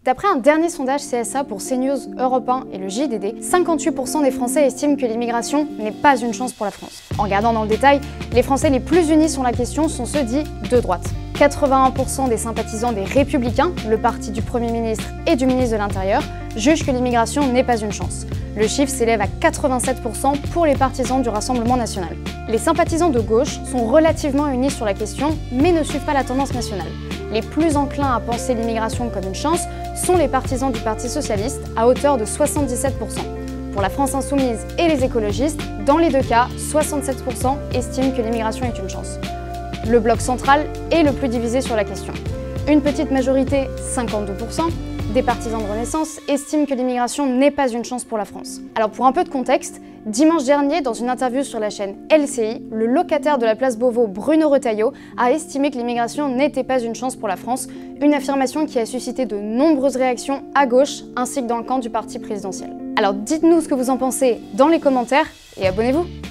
D'après un dernier sondage CSA pour CNews, Europe 1 et le JDD, 58% des Français estiment que l'immigration n'est pas une chance pour la France. En regardant dans le détail, les Français les plus unis sur la question sont ceux dits de droite. 81% des sympathisants des Républicains, le parti du Premier ministre et du ministre de l'Intérieur, jugent que l'immigration n'est pas une chance. Le chiffre s'élève à 87% pour les partisans du Rassemblement national. Les sympathisants de gauche sont relativement unis sur la question, mais ne suivent pas la tendance nationale. Les plus enclins à penser l'immigration comme une chance sont les partisans du Parti socialiste, à hauteur de 77%. Pour la France insoumise et les écologistes, dans les deux cas, 67% estiment que l'immigration est une chance. Le bloc central est le plus divisé sur la question. Une petite majorité, 52%, des partisans de Renaissance estiment que l'immigration n'est pas une chance pour la France. Alors pour un peu de contexte, dimanche dernier, dans une interview sur la chaîne LCI, le locataire de la place Beauvau, Bruno Retailleau, a estimé que l'immigration n'était pas une chance pour la France, une affirmation qui a suscité de nombreuses réactions à gauche ainsi que dans le camp du parti présidentiel. Alors dites-nous ce que vous en pensez dans les commentaires et abonnez-vous!